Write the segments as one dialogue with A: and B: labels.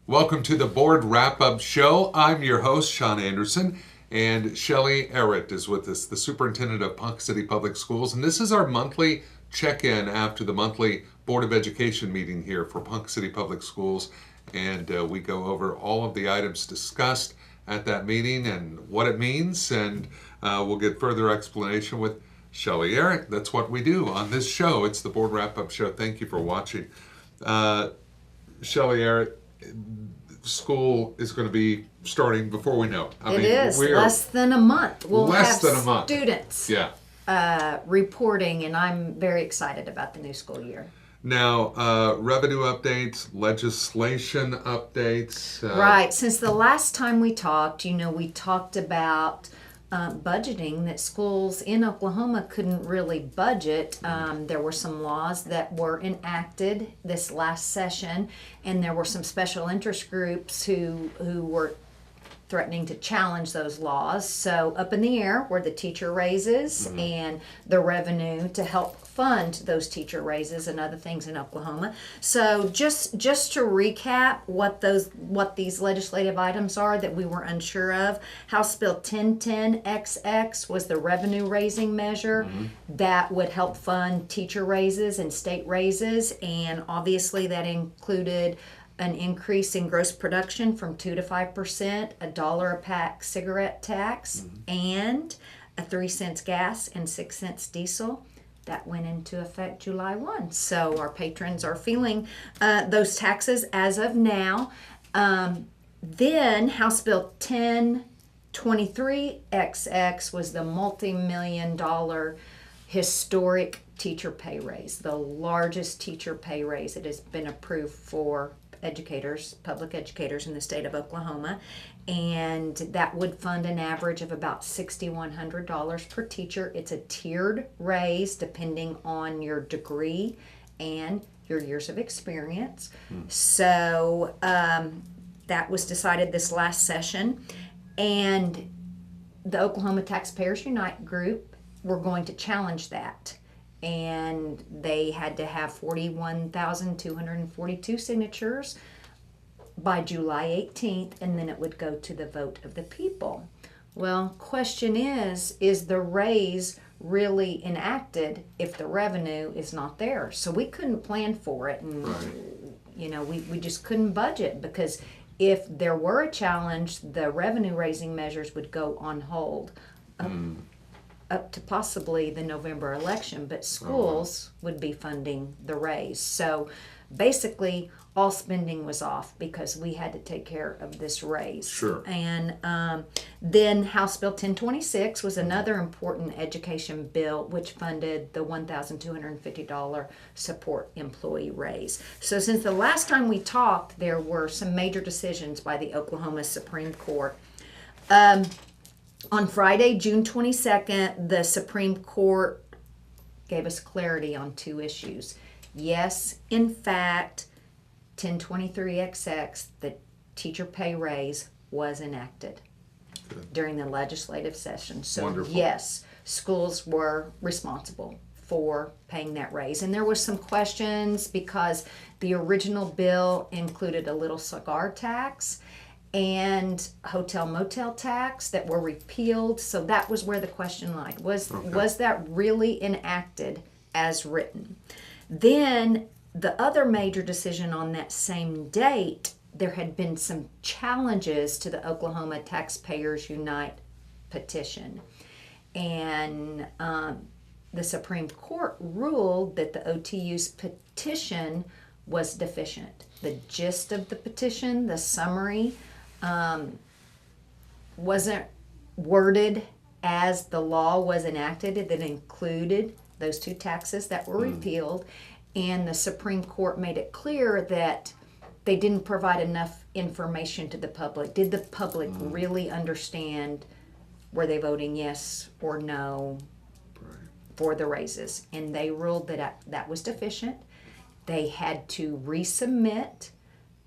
A: Welcome to the Board Wrap-Up Show. I'm your host, Sean Anderson, and Shelley Arrott is with us, the superintendent of Ponca City Public Schools. And this is our monthly check-in after the monthly Board of Education meeting here for Ponca City Public Schools. And we go over all of the items discussed at that meeting and what it means. And we'll get further explanation with Shelley Arrott. That's what we do on this show. It's the Board Wrap-Up Show. Thank you for watching. Shelley Arrott, school is going to be starting before we know.
B: It is less than a month. We'll have students reporting, and I'm very excited about the new school year.
A: Now, revenue updates, legislation updates.
B: Right. Since the last time we talked, we talked about budgeting, that schools in Oklahoma couldn't really budget. There were some laws that were enacted this last session, and there were some special interest groups who were threatening to challenge those laws. So up in the air were the teacher raises and the revenue to help fund those teacher raises and other things in Oklahoma. So just to recap what these legislative items are that we were unsure of, House Bill 1010XX was the revenue raising measure that would help fund teacher raises and state raises, and obviously that included an increase in gross production from 2 to 5%, $1 a pack cigarette tax, and a 3 cents gas and 6 cents diesel. That went into effect July 1. So our patrons are feeling those taxes as of now. Then House Bill 1023XX was the multi-million-dollar historic teacher pay raise, the largest teacher pay raise that has been approved for educators, public educators in the state of Oklahoma, and that would fund an average of about $6,100 per teacher. It's a tiered raise depending on your degree and your years of experience. So that was decided this last session, and the Oklahoma Taxpayers Unite group were going to challenge that. And they had to have 41,242 signatures by July 18th, and then it would go to the vote of the people. Well, question is the raise really enacted if the revenue is not there? So we couldn't plan for it, and we just couldn't budget, because if there were a challenge, the revenue raising measures would go on hold up to possibly the November election, but schools would be funding the raise. So basically all spending was off because we had to take care of this raise.
A: Sure.
B: And then House Bill 1026 was another important education bill which funded the $1,250 support employee raise. So since the last time we talked, there were some major decisions by the Oklahoma Supreme Court. On Friday, June 22nd, the Supreme Court gave us clarity on two issues. Yes, in fact, 1023XX, the teacher pay raise, was enacted during the legislative session. So
A: Wonderful.
B: Yes, schools were responsible for paying that raise. And there was some questions because the original bill included a little cigar tax and hotel motel tax that were repealed. So that was where the question lied. Was that really enacted as written? Then the other major decision on that same date, there had been some challenges to the Oklahoma Taxpayers Unite petition. And the Supreme Court ruled that the OTU's petition was deficient. The gist of the petition, the summary, wasn't worded as the law was enacted. It included those two taxes that were repealed, and the Supreme Court made it clear that they didn't provide enough information to the public. Did the public really understand, were they voting yes or no for the raises? And they ruled that that was deficient. They had to resubmit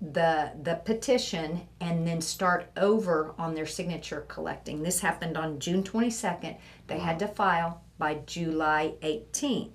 B: the petition and then start over on their signature collecting. This happened on June 22nd. They had to file by July 18th.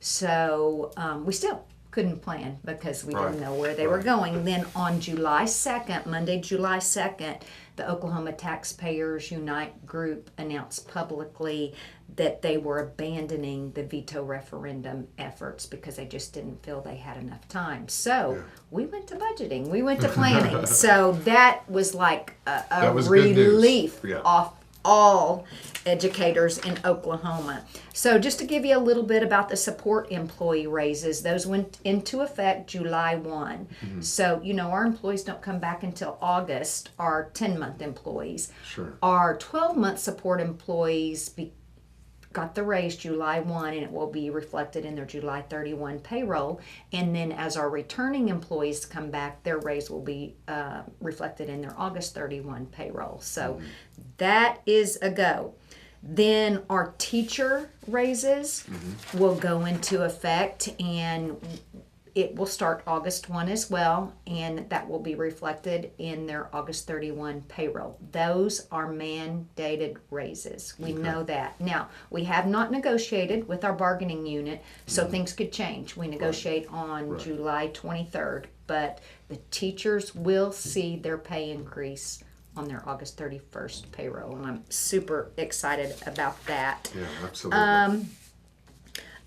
B: So we still couldn't plan because we
A: Right.
B: didn't know where they were going. Then on July 2nd, Monday, July 2nd, the Oklahoma Taxpayers Unite group announced publicly that they were abandoning the veto referendum efforts because they just didn't feel they had enough time. So we went to budgeting, we went to planning. So that was like a
A: That was good news.
B: relief
A: Yeah.
B: off all educators in Oklahoma. So just to give you a little bit about the support employee raises, those went into effect July 1. So, our employees don't come back until August, our 10-month employees.
A: Sure.
B: Our 12-month support employees got the raise July 1, and it will be reflected in their July 31 payroll. And then as our returning employees come back, their raise will be reflected in their August 31 payroll. So that is a go. Then our teacher raises will go into effect, and it will start August 1 as well, and that will be reflected in their August 31 payroll. Those are mandated raises. We know that. Now, we have not negotiated with our bargaining unit, so things could change. We negotiate on July 23rd, but the teachers will see their pay increase on their August 31st payroll, and I'm super excited about that.
A: Yeah, absolutely.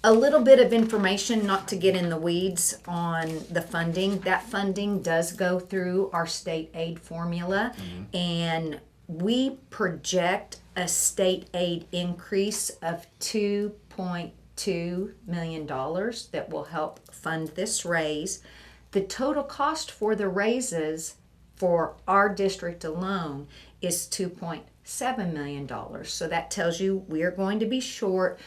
B: A little bit of information, not to get in the weeds on the funding. That funding does go through our state aid formula, and we project a state aid increase of $2.2 million that will help fund this raise. The total cost for the raises for our district alone is $2.7 million. So that tells you we are going to be short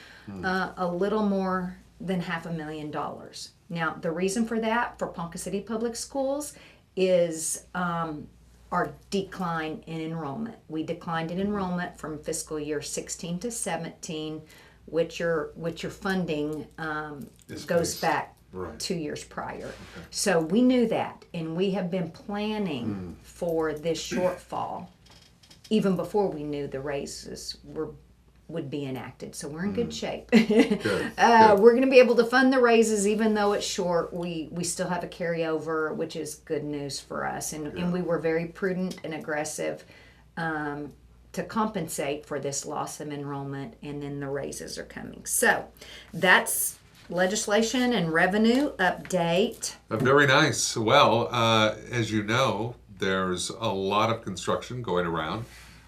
B: a little more than $500,000. Now, the reason for that for Ponca City Public Schools is our decline in enrollment. We declined in enrollment from fiscal year 16 to 17, which your funding goes back 2 years prior. So we knew that, and we have been planning for this shortfall even before we knew the raises would be enacted. So we're in good shape.
A: Good.
B: We're going to be able to fund the raises even though it's short. We still have a carryover, which is good news for us. And we were very prudent and aggressive to compensate for this loss of enrollment, and then the raises are coming. So that's legislation and revenue update.
A: Very nice. Well, as you know, there's a lot of construction going around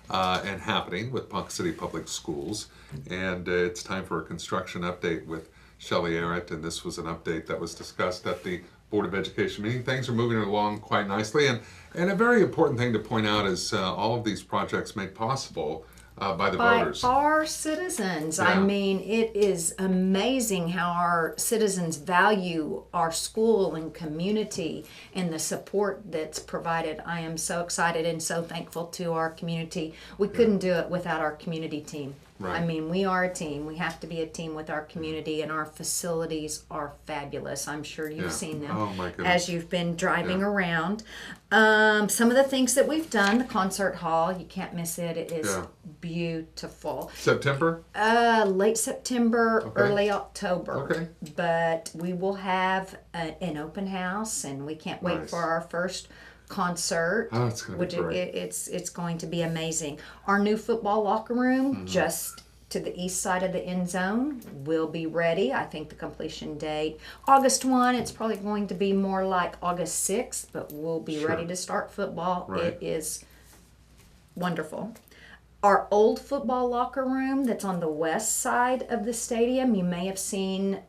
A: and happening with Ponca City Public Schools, and it's time for a construction update with Shelley Arrott, and this was an update that was discussed at the Board of Education meeting. Things are moving along quite nicely, and a very important thing to point out is all of these projects made possible by the voters.
B: By our citizens.
A: Yeah.
B: I mean, it is amazing how our citizens value our school and community and the support that's provided. I am so excited and so thankful to our community. We couldn't do it without our community team.
A: Right.
B: I mean, we are a team. We have to be a team with our community, and our facilities are fabulous. I'm sure you've seen them
A: Oh, my goodness.
B: as you've been driving around. Some of the things that we've done, the concert hall, you can't miss it. It is beautiful.
A: September?
B: Late September,
A: Okay.
B: early October.
A: Okay.
B: But we will have an open house, and we can't wait
A: Nice.
B: for our first concert.
A: Oh, it's going to be great.
B: It's going to be amazing. Our new football locker room, just to the east side of the end zone, will be ready. I think the completion date August 1. It's probably going to be more like August 6th, but we'll be
A: Sure.
B: ready to start football.
A: Right.
B: It is wonderful. Our old football locker room that's on the west side of the stadium, you may have seen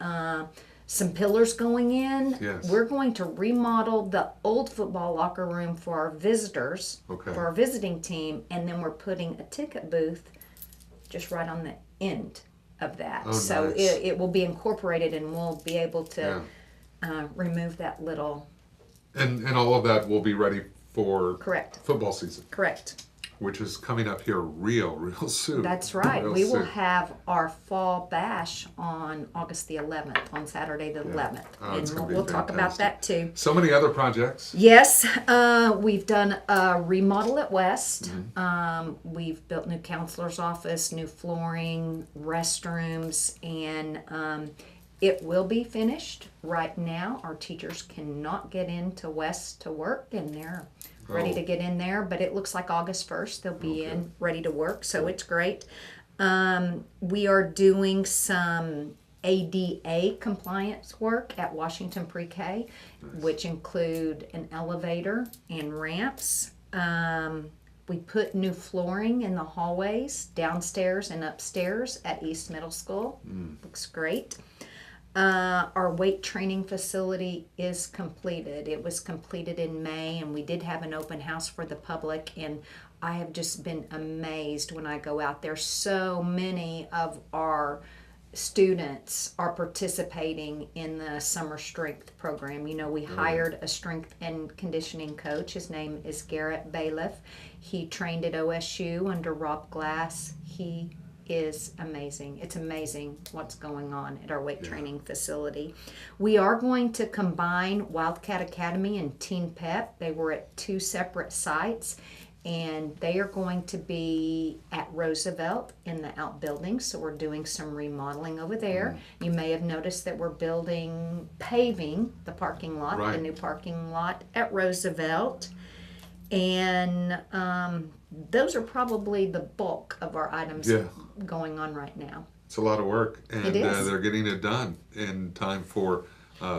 B: some pillars going in.
A: Yes.
B: We're going to remodel the old football locker room for our visitors,
A: Okay.
B: for our visiting team, and then we're putting a ticket booth just right on the end of that.
A: Oh,
B: so
A: nice.
B: it will be incorporated, and we'll be able to remove that little.
A: And all of that will be ready for
B: Correct.
A: football season,
B: Correct.
A: which is coming up here real soon.
B: That's right.
A: Real
B: We will
A: soon.
B: have our fall bash on August the 11th, on Saturday the 11th.
A: Oh,
B: and
A: it's gonna be
B: we'll talk about that too.
A: So many other projects.
B: Yes, we've done a remodel at West. We've built new counselor's office, new flooring, restrooms, and It will be finished. Right now, our teachers cannot get into West to work, and they're ready to get in there. But it looks like August 1st they'll be in, ready to work, so it's great. We are doing some ADA compliance work at Washington Pre-K, which include an elevator and ramps. We put new flooring in the hallways, downstairs and upstairs at East Middle School. Looks great. Our weight training facility is completed. It was completed in May, and we did have an open house for the public, and I have just been amazed when I go out there. So many of our students are participating in the summer strength program. You know, we hired a strength and conditioning coach. His name is Garrett Bailiff. He trained at OSU under Rob Glass. He is amazing. It's amazing what's going on at our weight training facility. We are going to combine Wildcat Academy and Teen Pep. They were at two separate sites, and they are going to be at Roosevelt in the outbuildings, so we're doing some remodeling over there. You may have noticed that we're paving the parking lot, the new parking lot at Roosevelt, and those are probably the bulk of our items going on right now.
A: It's a lot of work, and
B: It is.
A: they're getting it done in time for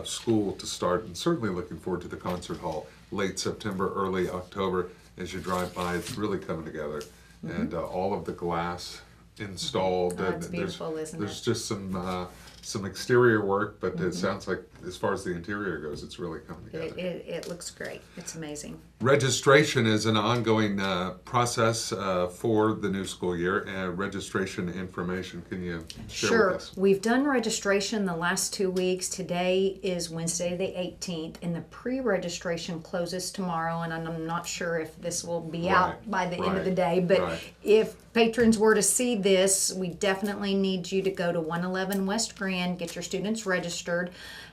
A: school to start, and certainly looking forward to the concert hall late September, early October. As you drive by, it's really coming together, and all of the glass installed.
B: It's beautiful, isn't
A: There's
B: it?
A: just some exterior work, but it sounds like as far as the interior goes, it's really coming together.
B: It looks great. It's amazing.
A: Registration is an ongoing process for the new school year. Registration information, can you share with us?
B: We've done registration the last 2 weeks. Today is Wednesday the 18th, and the pre-registration closes tomorrow, and I'm not sure if this will be out by the end of the day, but if patrons were to see this, we definitely need you to go to 111 West Grand, get your students registered.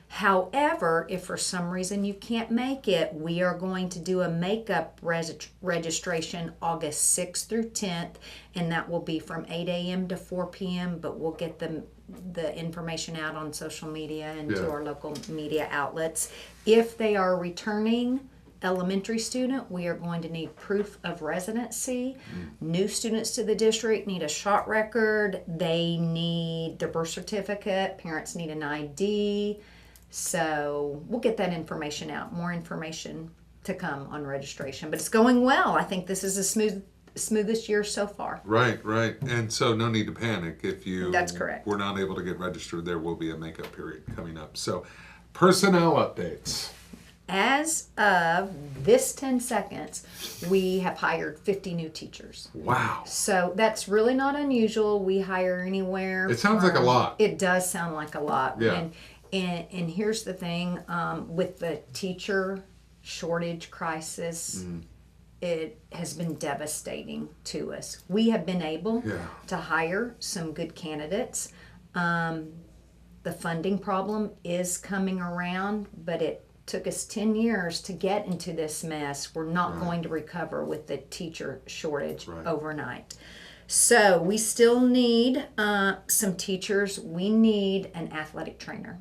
B: However, if for some reason you can't make it, we are going to do a makeup registration August 6th through 10th, and that will be from 8 a.m. to 4 p.m., but we'll get the information out on social media and to our local media outlets. If they are returning elementary student, we are going to need proof of residency. New students to the district need a shot record. They need their birth certificate. Parents need an ID. So we'll get that information out. More information to come on registration. But it's going well. I think this is the smoothest year so far.
A: Right. And so no need to panic if you
B: That's correct.
A: were not able to get registered. There will be a makeup period coming up. So personnel updates.
B: As of this 10 seconds, we have hired 50 new teachers.
A: Wow.
B: So that's really not unusual. We hire anywhere.
A: It sounds like a lot.
B: It does sound like a lot.
A: Yeah.
B: And here's the thing, with the teacher shortage crisis, it has been devastating to us. We have been able to hire some good candidates. The funding problem is coming around, but it took us 10 years to get into this mess. We're not going to recover with the teacher shortage overnight. So we still need some teachers. We need an athletic trainer.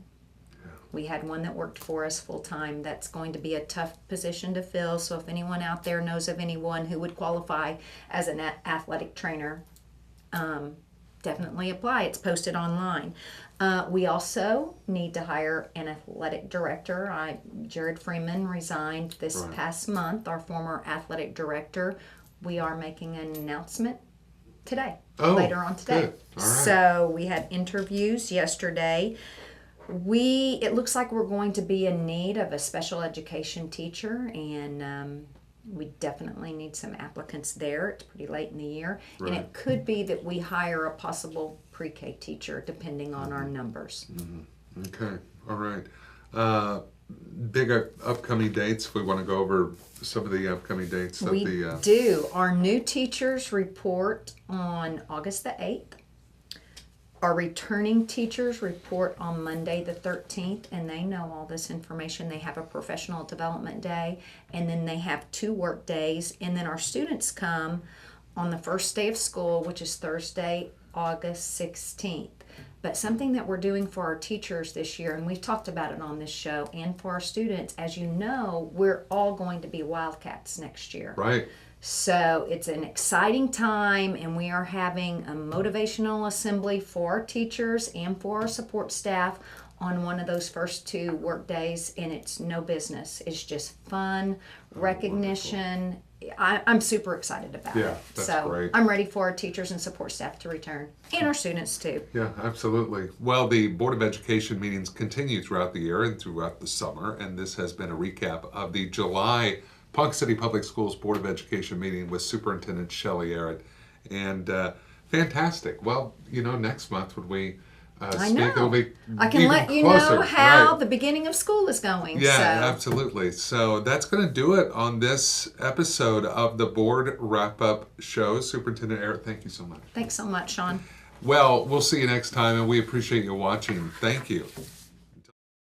B: We had one that worked for us full time. That's going to be a tough position to fill. So if anyone out there knows of anyone who would qualify as an athletic trainer, definitely apply. It's posted online. We also need to hire an athletic director. Jared Freeman resigned this past month, our former athletic director. We are making an announcement today, later on today.
A: Good. All right.
B: So we had interviews yesterday. It looks like we're going to be in need of a special education teacher, and we definitely need some applicants there. It's pretty late in the year. And it could be that we hire a possible pre-K teacher depending on our numbers.
A: Okay. All right. Big upcoming dates. If we want to go over some of the upcoming dates.
B: We do. Our new teachers report on August the 8th. Our returning teachers report on Monday the 13th, and they know all this information. They have a professional development day, and then they have 2 work days, and then our students come on the first day of school, which is Thursday, August 16th. But something that we're doing for our teachers this year, and we've talked about it on this show, and for our students, as you know, we're all going to be Wildcats next year.
A: Right.
B: So it's an exciting time, and we are having a motivational assembly for our teachers and for our support staff on one of those first 2 work days, and it's no business. It's just fun, recognition. I'm super excited about it.
A: That's
B: so
A: great.
B: I'm ready for our teachers and support staff to return, and our students too.
A: Yeah, absolutely. Well, the Board of Education meetings continue throughout the year and throughout the summer, and this has been a recap of the July Ponca City Public Schools Board of Education meeting with Superintendent Shelley Arrott. And fantastic. Well, next month when we
B: I
A: speak,
B: know.
A: it'll be
B: I can
A: even
B: let you
A: closer.
B: know how
A: Right.
B: the beginning of school is going.
A: Yeah,
B: so.
A: absolutely. So that's going to do it on this episode of the Board Wrap-Up Show. Superintendent Arrott, thank you so much.
B: Thanks so much, Sean.
A: Well, we'll see you next time, and we appreciate you watching. Thank you.